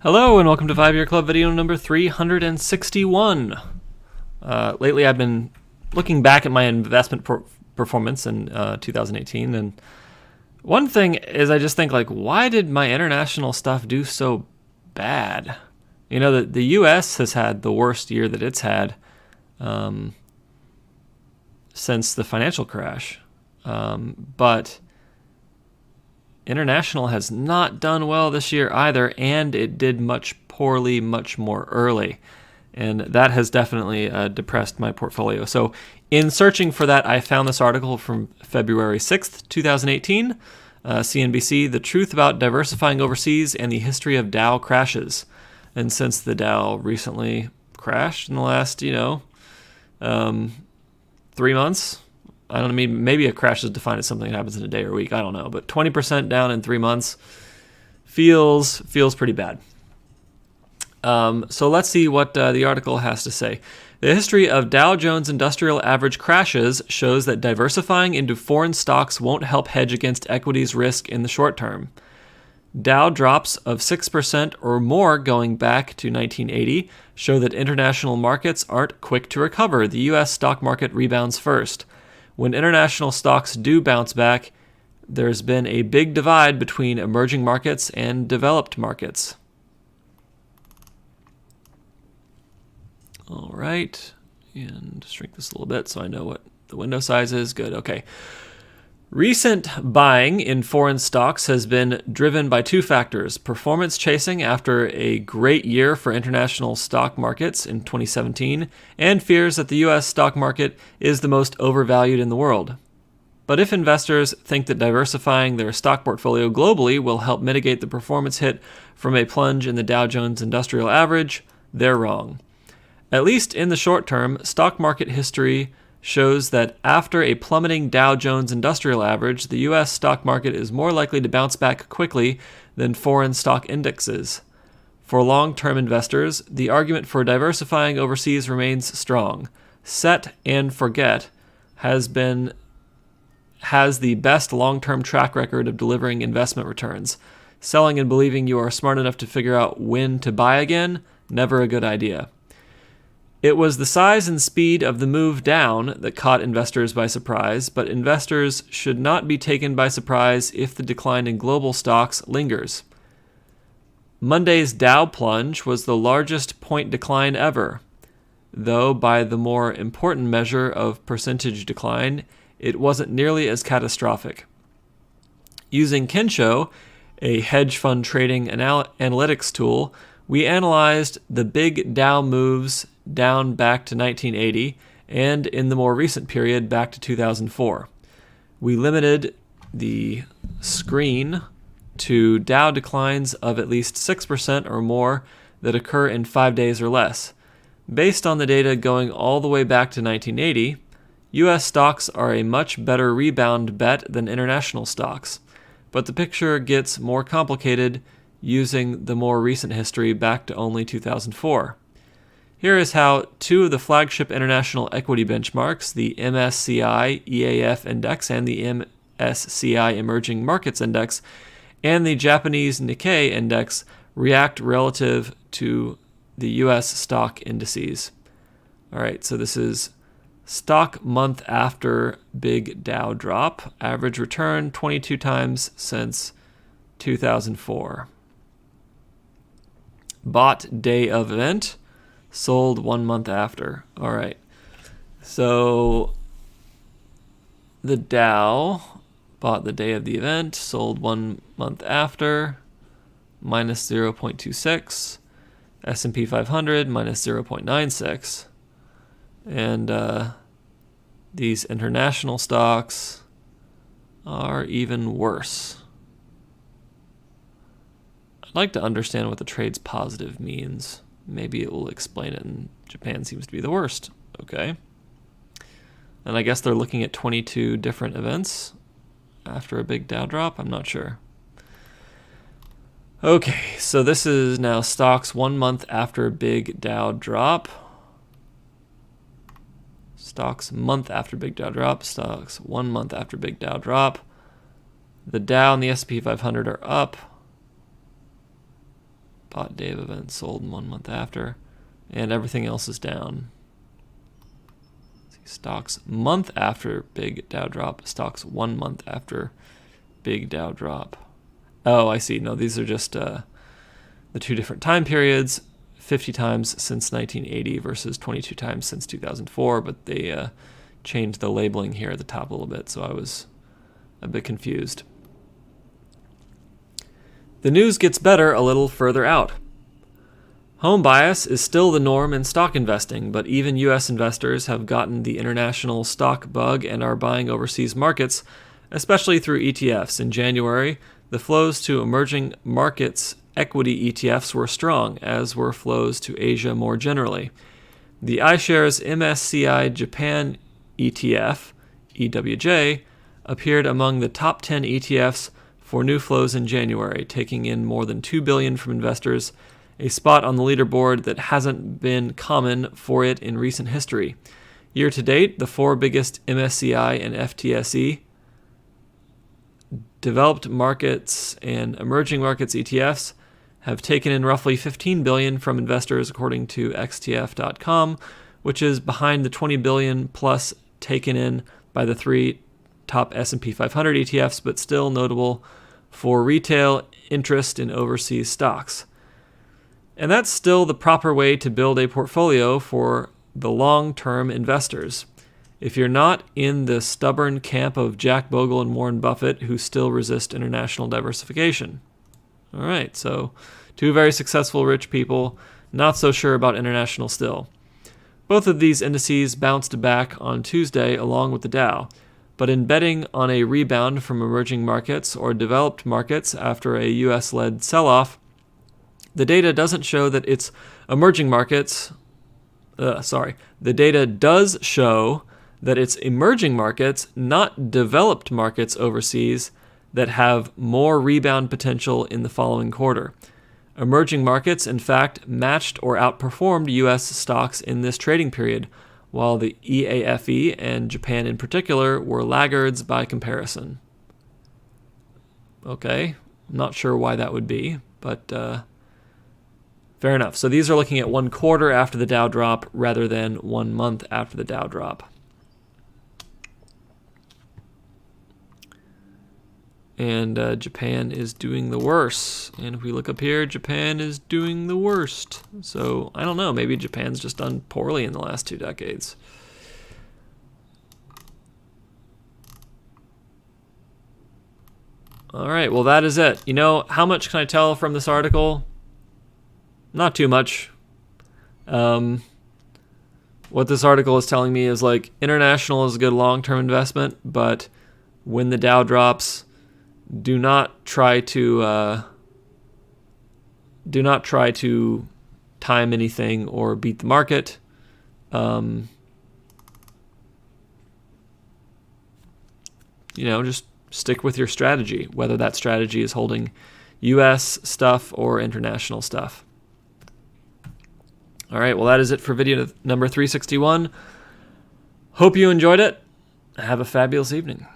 Hello and welcome to 5-Year Club video number 361. Lately I've been looking back at my investment performance in 2018, and one thing is I just think, like, why did my international stuff do so bad? You know, the US has had the worst year that it's had since the financial crash, but international has not done well this year either, and it did much more early. And that has definitely depressed my portfolio. So in searching for that, I found this article from February 6th, 2018, CNBC, The Truth About Diversifying Overseas and the History of Dow Crashes. And since the Dow recently crashed in the last, 3 months, I don't know, maybe a crash is defined as something that happens in a day or a week. I don't know. But 20% down in 3 months feels pretty bad. So let's see what the article has to say. The history of Dow Jones Industrial Average crashes shows that diversifying into foreign stocks won't help hedge against equities risk in the short term. Dow drops of 6% or more going back to 1980 show that international markets aren't quick to recover. The U.S. stock market rebounds first. When international stocks do bounce back, there's been a big divide between emerging markets and developed markets. All right, and shrink this a little bit so I know what the window size is. Good, okay. Recent buying in foreign stocks has been driven by two factors: performance chasing after a great year for international stock markets in 2017, and fears that the U.S. stock market is the most overvalued in the world. But if investors think that diversifying their stock portfolio globally will help mitigate the performance hit from a plunge in the Dow Jones Industrial Average, they're wrong. At least in the short term, stock market history shows that after a plummeting Dow Jones Industrial Average, the U.S. stock market is more likely to bounce back quickly than foreign stock indexes. For long-term investors, the argument for diversifying overseas remains strong. Set and forget has the best long-term track record of delivering investment returns. Selling and believing you are smart enough to figure out when to buy again, never a good idea. It was the size and speed of the move down that caught investors by surprise, but investors should not be taken by surprise if the decline in global stocks lingers. Monday's Dow plunge was the largest point decline ever, though by the more important measure of percentage decline, it wasn't nearly as catastrophic. Using Kensho, a hedge fund trading analytics tool, we analyzed the big Dow moves down back to 1980 and in the more recent period back to 2004. We limited the screen to Dow declines of at least 6% or more that occur in 5 days or less. Based on the data going all the way back to 1980, U.S. stocks are a much better rebound bet than international stocks, but the picture gets more complicated using the more recent history back to only 2004. Here is how two of the flagship international equity benchmarks, the MSCI EAF Index and the MSCI Emerging Markets Index, and the Japanese Nikkei Index, react relative to the U.S. stock indices. All right, so this is stock month after big Dow drop. Average return 22 times since 2004. Bought day of event. Sold 1 month after. All right. So the Dow bought the day of the event, sold 1 month after, minus 0.26. S&P 500, minus 0.96. And these international stocks are even worse. I'd like to understand what the trade's positive means. Maybe it will explain it, and Japan seems to be the worst. Okay. And I guess they're looking at 22 different events after a big Dow drop. I'm not sure. Okay, so this is now stocks 1 month after a big Dow drop. Stocks month after big Dow drop. Stocks 1 month after big Dow drop. The Dow and the S&P 500 are up. bought day of event, sold 1 month after, and everything else is down. Stocks month after big Dow drop, stocks 1 month after big Dow drop. Oh, I see. No, these are just the 2 different time periods, 50 times since 1980 versus 22 times since 2004, but they changed the labeling here at the top a little bit, so I was a bit confused. The news gets better a little further out. Home bias is still the norm in stock investing, but even U.S. investors have gotten the international stock bug and are buying overseas markets, especially through ETFs. In January, the flows to emerging markets equity ETFs were strong, as were flows to Asia more generally. The iShares MSCI Japan ETF, EWJ, appeared among the top 10 ETFs for new flows in January, taking in more than $2 billion from investors, a spot on the leaderboard that hasn't been common for it in recent history. Year to date, the 4 biggest MSCI and FTSE developed markets and emerging markets ETFs have taken in roughly $15 billion from investors, according to XTF.com, which is behind the $20 billion plus taken in by the 3 top S&P 500 ETFs, but still notable for retail interest in overseas stocks. And that's still the proper way to build a portfolio for the long-term investors. If you're not in the stubborn camp of Jack Bogle and Warren Buffett, who still resist international diversification. All right, so 2 very successful rich people, not so sure about international still. Both of these indices bounced back on Tuesday along with the Dow, but in betting on a rebound from emerging markets or developed markets after a US-led sell-off, the data doesn't show that it's emerging markets. The data does show that it's emerging markets, not developed markets overseas, that have more rebound potential in the following quarter. Emerging markets, in fact, matched or outperformed U.S. stocks in this trading period, while the EAFE and Japan in particular were laggards by comparison. Okay, not sure why that would be, but fair enough. So these are looking at 1 quarter after the Dow drop rather than 1 month after the Dow drop. And Japan is doing the worst. And if we look up here, Japan is doing the worst. So I don't know, maybe Japan's just done poorly in the last 2 decades. All right, well, that is it. You know, how much can I tell from this article? Not too much. What this article is telling me is, like, international is a good long-term investment, but when the Dow drops, do not try to time anything or beat the market. Just stick with your strategy, whether that strategy is holding U.S. stuff or international stuff. All right, well, that is it for video number 361. Hope you enjoyed it. Have a fabulous evening.